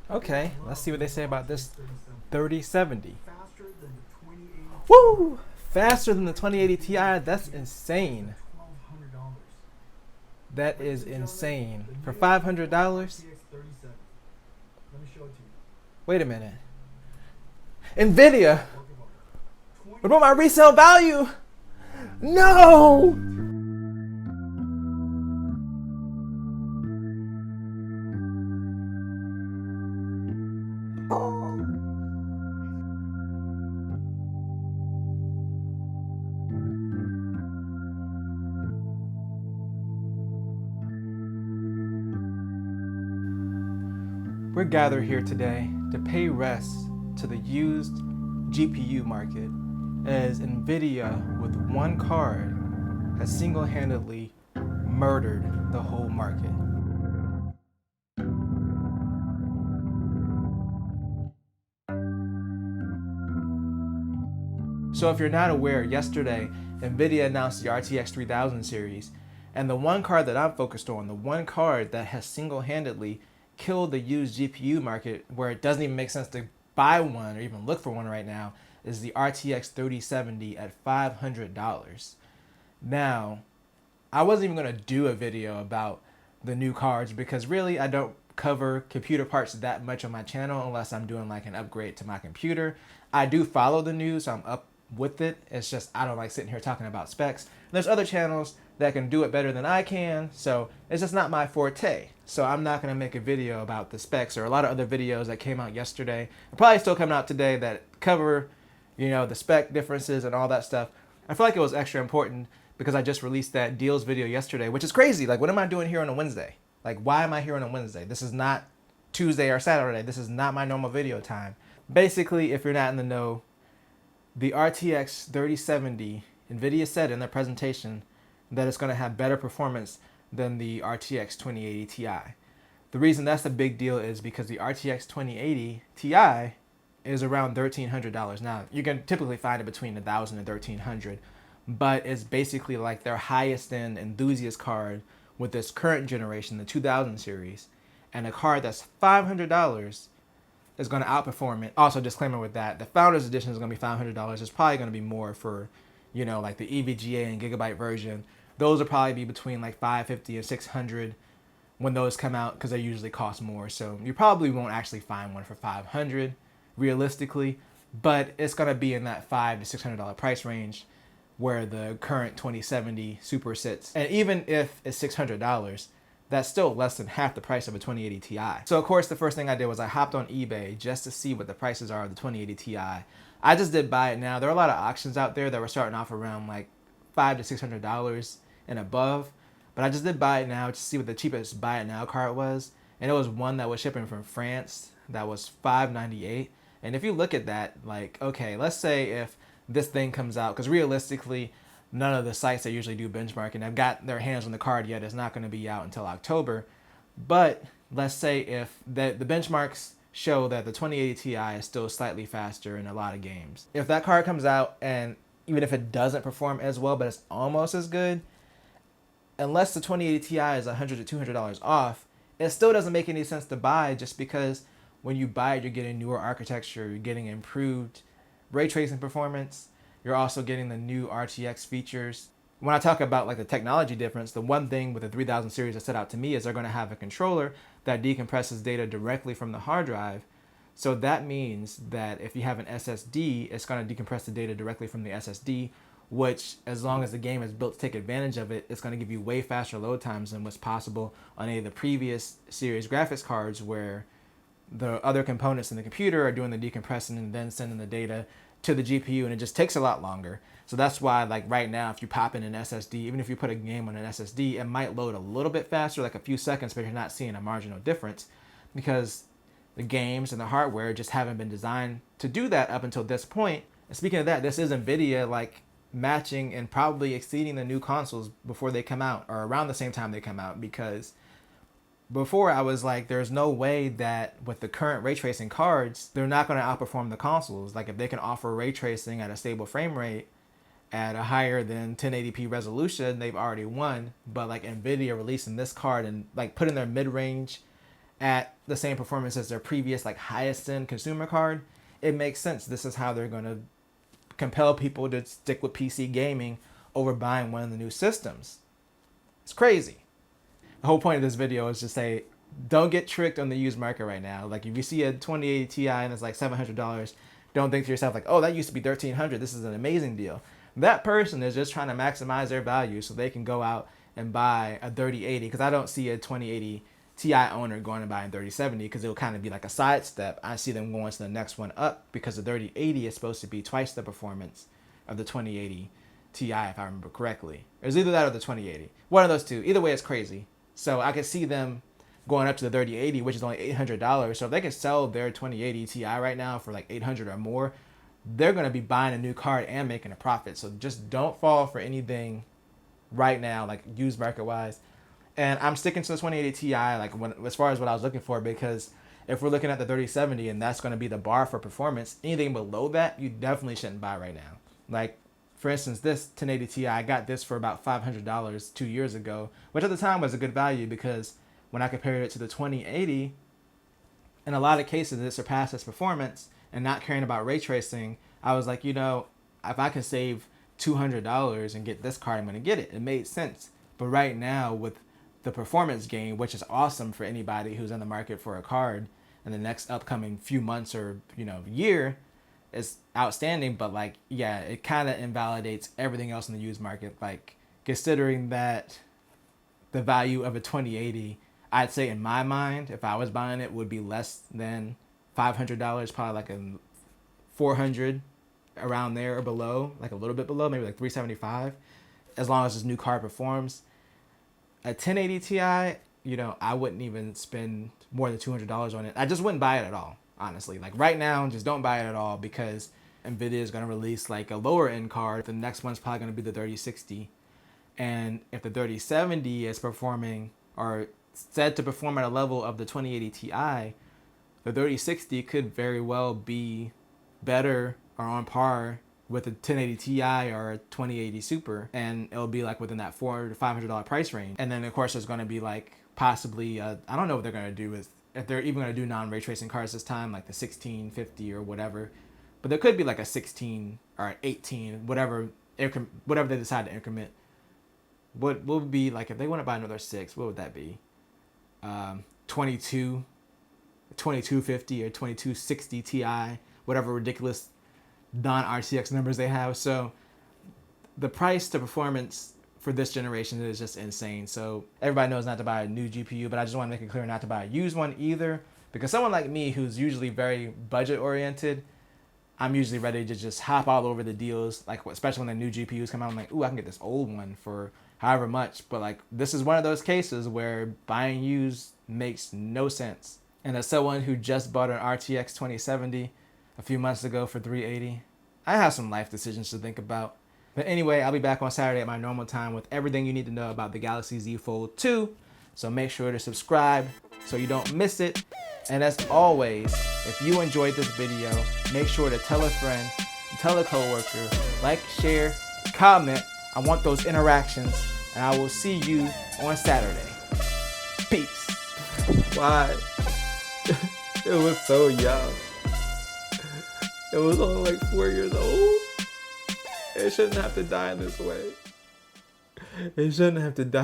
Okay, let's see what they say about this 3070. Woo! Faster than the 2080 Ti? That's insane. That is insane. For $500? Wait a minute. Nvidia! What about my resale value? No! We're gathered here today to pay rest to the used GPU market as Nvidia, with one card, has single-handedly murdered the whole market. So if you're not aware, yesterday Nvidia announced the RTX 3000 series, and the one card that I'm focused on, the one card that has single-handedly killed the used GPU market where it doesn't even make sense to buy one or even look for one right now, is the RTX 3070 at $500. Now, I wasn't even going to do a video about the new cards because really I don't cover computer parts that much on my channel unless I'm doing like an upgrade to my computer. I do follow the news, so I'm up with it. It's just I don't like sitting here talking about specs. There's other channels that can do it better than I can, so it's just not my forte. So I'm not going to make a video about the specs or a lot of other videos that came out yesterday. They're probably still coming out today that cover, the spec differences and all that stuff. I feel like it was extra important because I just released that deals video yesterday, which is crazy. Like, what am I doing here on a Wednesday? Like, why am I here on a Wednesday? This is not Tuesday or Saturday. This is not my normal video time. Basically, if you're not in the know, the RTX 3070, Nvidia said in their presentation that it's going to have better performance than the RTX 2080 Ti. The reason that's a big deal is because the RTX 2080 Ti is around $1,300. Now, you can typically find it between $1,000 and $1,300, but it's basically like their highest end enthusiast card with this current generation, the 2000 series, and a card that's $500 is going to outperform it. Also, disclaimer with that, the Founders Edition is going to be $500. It's probably going to be more for, like the EVGA and Gigabyte version. Those will probably be between like $550 and $600 when those come out because they usually cost more. So you probably won't actually find one for $500 realistically, but it's going to be in that $500 to $600 price range where the current 2070 Super sits. And even if it's $600, that's still less than half the price of a 2080 Ti. So of course, the first thing I did was I hopped on eBay just to see what the prices are of the 2080 Ti. I just did buy it now. There are a lot of auctions out there that were starting off around like $500 to $600 and above, but I just did buy it now to see what the cheapest buy it now card was, and it was one that was shipping from France that was $598. And if you look at that, like, okay, let's say if this thing comes out, because realistically, none of the sites that usually do benchmarking have got their hands on the card yet. It's not going to be out until October. But let's say if the benchmarks show that the 2080 Ti is still slightly faster in a lot of games. If that card comes out and even if it doesn't perform as well, but it's almost as good, unless the 2080 Ti is $100 to $200 off, it still doesn't make any sense to buy just because when you buy it, you're getting newer architecture, you're getting improved ray tracing performance, you're also getting the new RTX features. When I talk about like the technology difference, the one thing with the 3000 series that stood out to me is they're going to have a controller that decompresses data directly from the hard drive. So that means that if you have an SSD, it's going to decompress the data directly from the SSD, which as long as the game is built to take advantage of it, it's going to give you way faster load times than what's possible on any of the previous series graphics cards where the other components in the computer are doing the decompressing and then sending the data to the GPU, and it just takes a lot longer. So that's why, like right now, if you pop in an SSD, even if you put a game on an SSD, it might load a little bit faster, like a few seconds, but you're not seeing a marginal difference because the games and the hardware just haven't been designed to do that up until this point. And speaking of that, this is Nvidia like matching and probably exceeding the new consoles before they come out or around the same time they come out, because before I was like, there's no way that with the current ray tracing cards, they're not going to outperform the consoles. Like if they can offer ray tracing at a stable frame rate at a higher than 1080p resolution, they've already won. But like Nvidia releasing this card and like putting their mid-range at the same performance as their previous like highest end consumer card, it makes sense. This is how they're going to compel people to stick with PC gaming over buying one of the new systems. It's crazy. The whole point of this video is to say, don't get tricked on the used market right now. Like if you see a 2080 Ti and it's like $700, don't think to yourself like, oh, that used to be $1,300. This is an amazing deal. That person is just trying to maximize their value so they can go out and buy a 3080, because I don't see a 2080 Ti owner going and buying 3070 because it'll kind of be like a sidestep. I see them going to the next one up because the 3080 is supposed to be twice the performance of the 2080 Ti, if I remember correctly. It was either that or the 2080. One of those two. Either way, it's crazy. So I could see them going up to the 3080, which is only $800. So if they can sell their 2080 Ti right now for like $800 or more, they're going to be buying a new card and making a profit. So just don't fall for anything right now, like used market wise. And I'm sticking to the 2080 Ti, like as far as what I was looking for, because if we're looking at the 3070 and that's going to be the bar for performance, anything below that, you definitely shouldn't buy right now. Like, for instance, this 1080 Ti, I got this for about $500 2 years ago, which at the time was a good value because when I compared it to the 2080, in a lot of cases it surpassed its performance, and not caring about ray tracing, I was like, you know, if I can save $200 and get this card, I'm going to get it. It made sense. But right now with the performance gain, which is awesome for anybody who's in the market for a card in the next upcoming few months or, you know, year, is outstanding. But like, yeah, it kind of invalidates everything else in the used market. Like, considering that the value of a 2080, I'd say in my mind, if I was buying it, would be less than $500, probably like a 400 around there or below, like a little bit below, maybe like 375, as long as this new card performs. A 1080 Ti, you know, I wouldn't even spend more than $200 on it. I just wouldn't buy it at all, honestly. Like right now, just don't buy it at all, because Nvidia is going to release like a lower end card. The next one's probably going to be the 3060. And if the 3070 is performing or said to perform at a level of the 2080 Ti, the 3060 could very well be better or on par with a 1080 Ti or a 2080 Super, and it'll be like within that $400 to $500 price range. And then of course there's going to be like possibly I don't know what they're going to do with, if they're even going to do non-ray tracing cards this time, like the 1650 or whatever. But there could be like a 16 or an 18, whatever they decide to increment. What would be like if they want to buy another 6? What would that be? 2250 or 2260 Ti, whatever ridiculous non-RTX numbers they have. So the price to performance for this generation is just insane. So everybody knows not to buy a new GPU, but I just want to make it clear not to buy a used one either, because someone like me who's usually very budget oriented, I'm usually ready to just hop all over the deals, like especially when the new GPUs come out. I'm like, ooh, I can get this old one for however much. But like, this is one of those cases where buying used makes no sense. And as someone who just bought an RTX 2070 a few months ago for $380, I have some life decisions to think about. But anyway, I'll be back on Saturday at my normal time with everything you need to know about the Galaxy Z Fold 2. So make sure to subscribe so you don't miss it. And as always, if you enjoyed this video, make sure to tell a friend, tell a coworker, like, share, comment. I want those interactions, and I will see you on Saturday. Peace. Why? It was so young. It was only like 4 years old. It shouldn't have to die in this way. It shouldn't have to die